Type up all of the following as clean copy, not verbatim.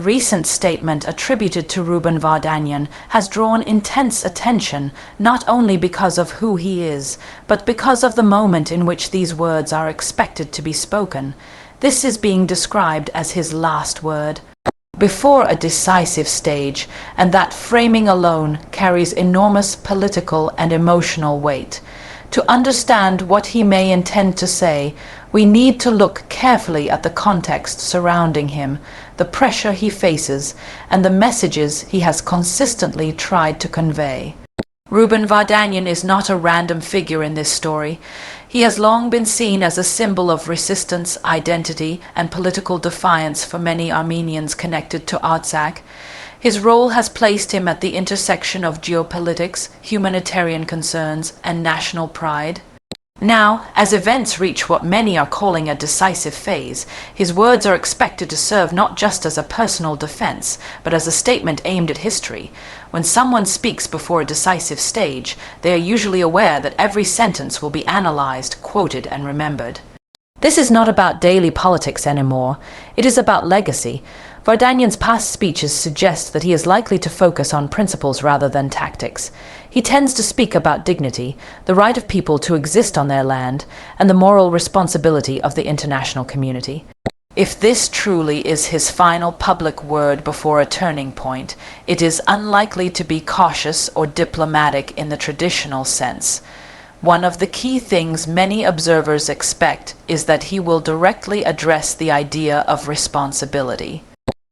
recent statement attributed to Ruben Vardanyan has drawn intense attention, not only because of who he is, but because of the moment in which these words are expected to be spoken. This is being described as his last word. Before a decisive stage, and that framing alone carries enormous political and emotional weight. To understand what he may intend to say, we need to look carefully at the context surrounding him, the pressure he faces, and the messages he has consistently tried to convey. Ruben Vardanyan is not a random figure in this story. He has long been seen as a symbol of resistance, identity, and political defiance for many Armenians connected to Artsakh. His role has placed him at the intersection of geopolitics, humanitarian concerns, and national pride. Now, as events reach what many are calling a decisive phase, his words are expected to serve not just as a personal defense, but as a statement aimed at history. When someone speaks before a decisive stage, they are usually aware that every sentence will be analyzed, quoted, and remembered. This is not about daily politics anymore. It is about legacy. Vardanyan's past speeches suggest that he is likely to focus on principles rather than tactics. He tends to speak about dignity, the right of people to exist on their land, and the moral responsibility of the international community. If this truly is his final public word before a turning point, it is unlikely to be cautious or diplomatic in the traditional sense. One of the key things many observers expect is that he will directly address the idea of responsibility.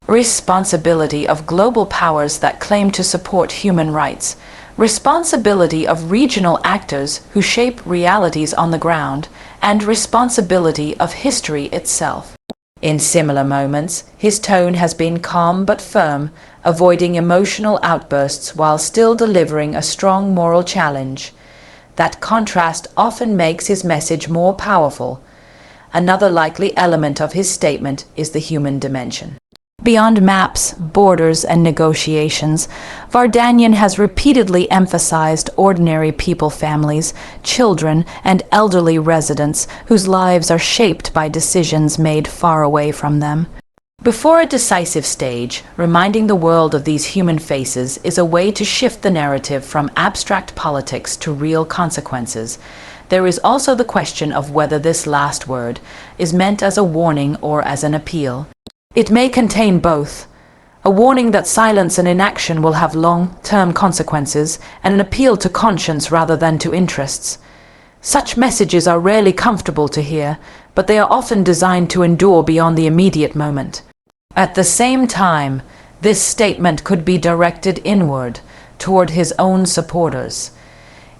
Responsibility of global powers that claim to support human rights. Responsibility of regional actors who shape realities on the ground, and responsibility of history itself. In similar moments, his tone has been calm but firm, avoiding emotional outbursts while still delivering a strong moral challenge. That contrast often makes his message more powerful. Another likely element of his statement is the human dimension. Beyond maps, borders, and negotiations, Vardanyan has repeatedly emphasized ordinary people families, children, and elderly residents whose lives are shaped by decisions made far away from them. Before a decisive stage, reminding the world of these human faces is a way to shift the narrative from abstract politics to real consequences. There is also the question of whether this last word is meant as a warning or as an appeal. It may contain both, a warning that silence and inaction will have long-term consequences, and an appeal to conscience rather than to interests. Such messages are rarely comfortable to hear, but they are often designed to endure beyond the immediate moment. At the same time, this statement could be directed inward, toward his own supporters.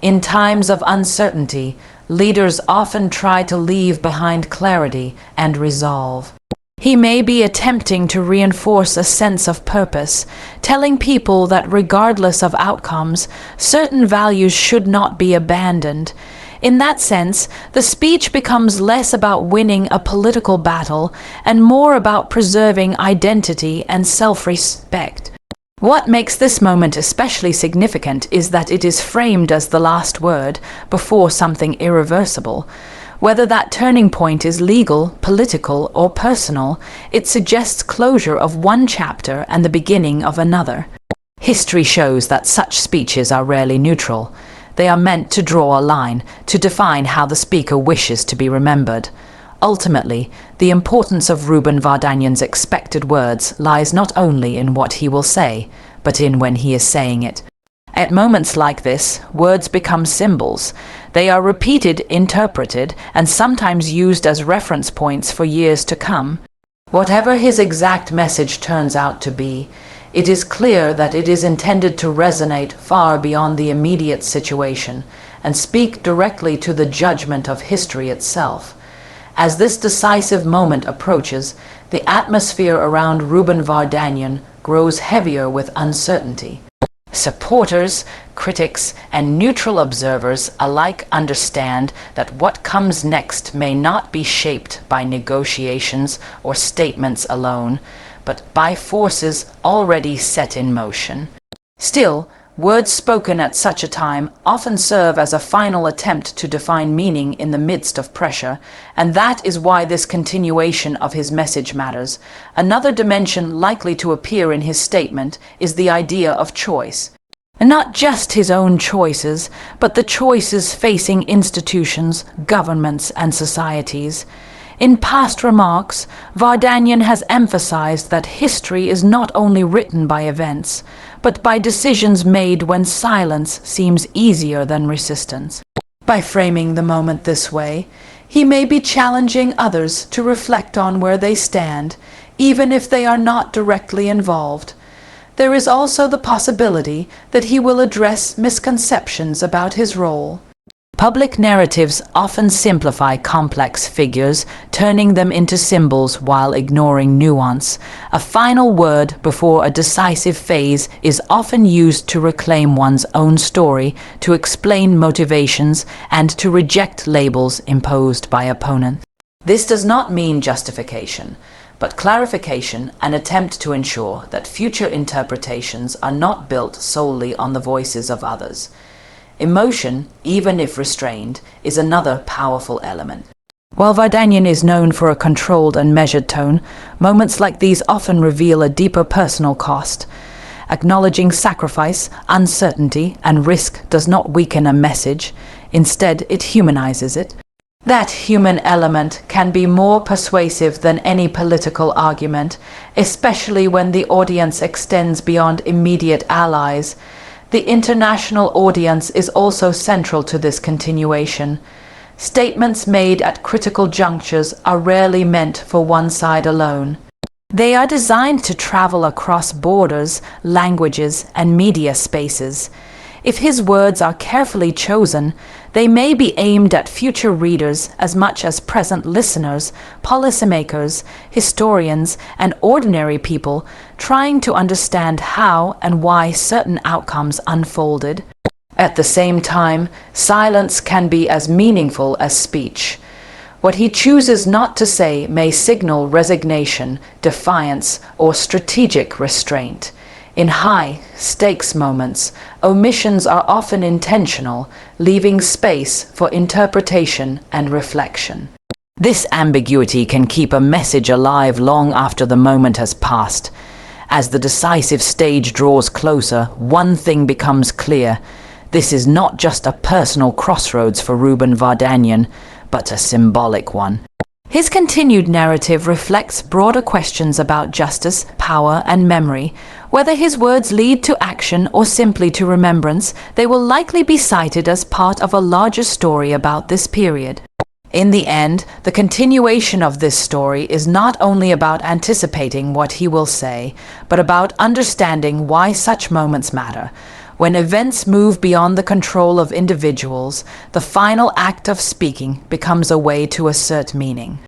In times of uncertainty, leaders often try to leave behind clarity and resolve. He may be attempting to reinforce a sense of purpose, telling people that regardless of outcomes, certain values should not be abandoned. In that sense, the speech becomes less about winning a political battle and more about preserving identity and self-respect. What makes this moment especially significant is that it is framed as the last word before something irreversible. Whether that turning point is legal, political, or personal, it suggests closure of one chapter and the beginning of another. History shows that such speeches are rarely neutral. They are meant to draw a line, to define how the speaker wishes to be remembered. Ultimately, the importance of Ruben Vardanyan's expected words lies not only in what he will say, but in when he is saying it. At moments like this, words become symbols. They are repeated, interpreted, and sometimes used as reference points for years to come. Whatever his exact message turns out to be, it is clear that it is intended to resonate far beyond the immediate situation and speak directly to the judgment of history itself. As this decisive moment approaches, the atmosphere around Ruben Vardanyan grows heavier with uncertainty. Supporters, critics, and neutral observers alike understand that what comes next may not be shaped by negotiations or statements alone, but by forces already set in motion. Still, Words spoken at such a time often serve as a final attempt to define meaning in the midst of pressure, and that is why this continuation of his message matters. Another dimension likely to appear in his statement is the idea of choice. And not just his own choices, but the choices facing institutions, governments, and societies. In past remarks, Vardanyan has emphasized that history is not only written by events, but by decisions made when silence seems easier than resistance. By framing the moment this way, he may be challenging others to reflect on where they stand, even if they are not directly involved. There is also the possibility that he will address misconceptions about his role. Public narratives often simplify complex figures, turning them into symbols while ignoring nuance. A final word before a decisive phase is often used to reclaim one's own story, to explain motivations, and to reject labels imposed by opponents. This does not mean justification, but clarification, an attempt to ensure that future interpretations are not built solely on the voices of others. Emotion, even if restrained, is another powerful element. While Vardanyan is known for a controlled and measured tone, moments like these often reveal a deeper personal cost. Acknowledging sacrifice, uncertainty, and risk does not weaken a message. Instead, it humanizes it. That human element can be more persuasive than any political argument, especially when the audience extends beyond immediate allies. The international audience is also central to this continuation. Statements made at critical junctures are rarely meant for one side alone. They are designed to travel across borders, languages, and media spaces. If his words are carefully chosen, they may be aimed at future readers as much as present listeners, policymakers, historians, and ordinary people trying to understand how and why certain outcomes unfolded. At the same time, silence can be as meaningful as speech. What he chooses not to say may signal resignation, defiance, or strategic restraint. In high-stakes moments, omissions are often intentional, leaving space for interpretation and reflection. This ambiguity can keep a message alive long after the moment has passed. As the decisive stage draws closer, one thing becomes clear. This is not just a personal crossroads for Ruben Vardanyan, but a symbolic one. His continued narrative reflects broader questions about justice, power, and memory. Whether his words lead to action or simply to remembrance, they will likely be cited as part of a larger story about this period. In the end, the continuation of this story is not only about anticipating what he will say, but about understanding why such moments matter. When events move beyond the control of individuals, the final act of speaking becomes a way to assert meaning.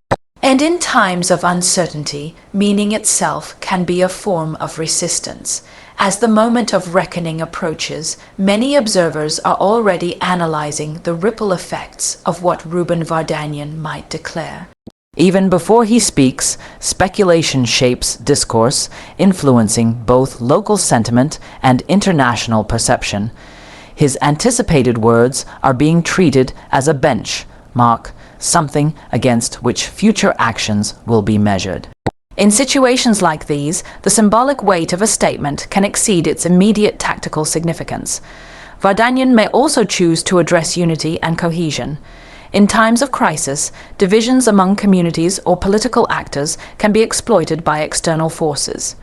And in times of uncertainty, meaning itself can be a form of resistance. As the moment of reckoning approaches, many observers are already analyzing the ripple effects of what Ruben Vardanyan might declare. Even before he speaks, speculation shapes discourse, influencing both local sentiment and international perception. His anticipated words are being treated as a benchmark, something against which future actions will be measured. In situations like these, the symbolic weight of a statement can exceed its immediate tactical significance. Vardanyan may also choose to address unity and cohesion. In times of crisis, divisions among communities or political actors can be exploited by external forces.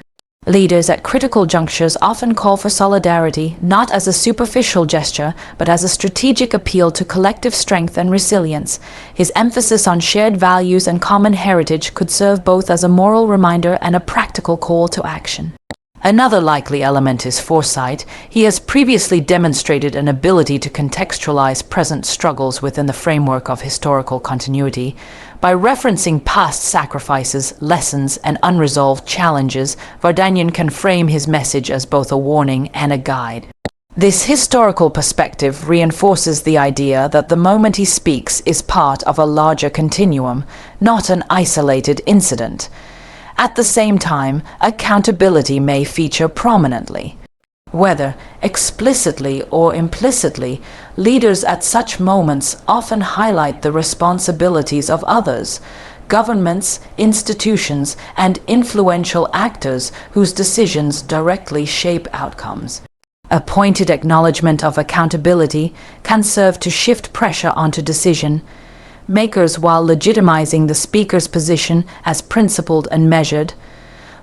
Leaders at critical junctures often call for solidarity not as a superficial gesture, but as a strategic appeal to collective strength and resilience. His emphasis on shared values and common heritage could serve both as a moral reminder and a practical call to action. Another likely element is foresight. He has previously demonstrated an ability to contextualize present struggles within the framework of historical continuity. By referencing past sacrifices, lessons, and unresolved challenges, Vardanyan can frame his message as both a warning and a guide. This historical perspective reinforces the idea that the moment he speaks is part of a larger continuum, not an isolated incident. At the same time, accountability may feature prominently. Whether explicitly or implicitly, leaders at such moments often highlight the responsibilities of others, governments, institutions, and influential actors whose decisions directly shape outcomes. A pointed acknowledgement of accountability can serve to shift pressure onto decision makers while legitimizing the speaker's position as principled and measured.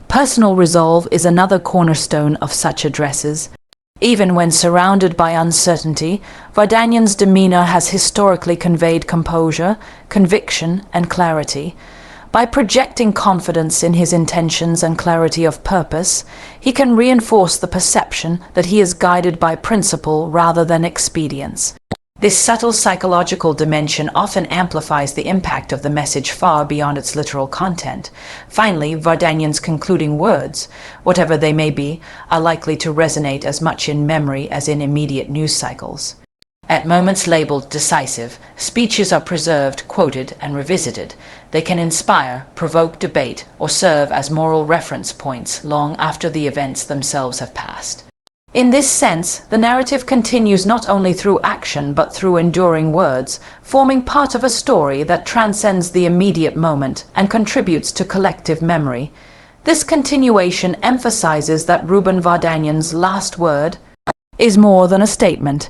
Personal resolve is another cornerstone of such addresses. Even when surrounded by uncertainty, Vardanyan's demeanor has historically conveyed composure, conviction, and clarity. By projecting confidence in his intentions and clarity of purpose, he can reinforce the perception that he is guided by principle rather than expedience. This subtle psychological dimension often amplifies the impact of the message far beyond its literal content. Finally, Vardanyan's concluding words, whatever they may be, are likely to resonate as much in memory as in immediate news cycles. At moments labeled decisive, speeches are preserved, quoted, and revisited. They can inspire, provoke debate, or serve as moral reference points long after the events themselves have passed. In this sense, the narrative continues not only through action but through enduring words, forming part of a story that transcends the immediate moment and contributes to collective memory. This continuation emphasizes that Ruben Vardanyan's last word is more than a statement.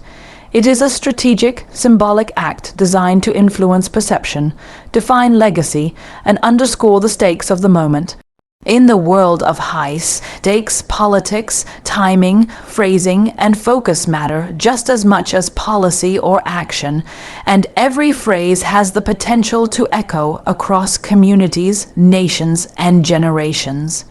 It is a strategic, symbolic act designed to influence perception, define legacy, and underscore the stakes of the moment. In the world of high-stakes politics, timing, phrasing, and focus matter just as much as policy or action, and every phrase has the potential to echo across communities, nations, and generations.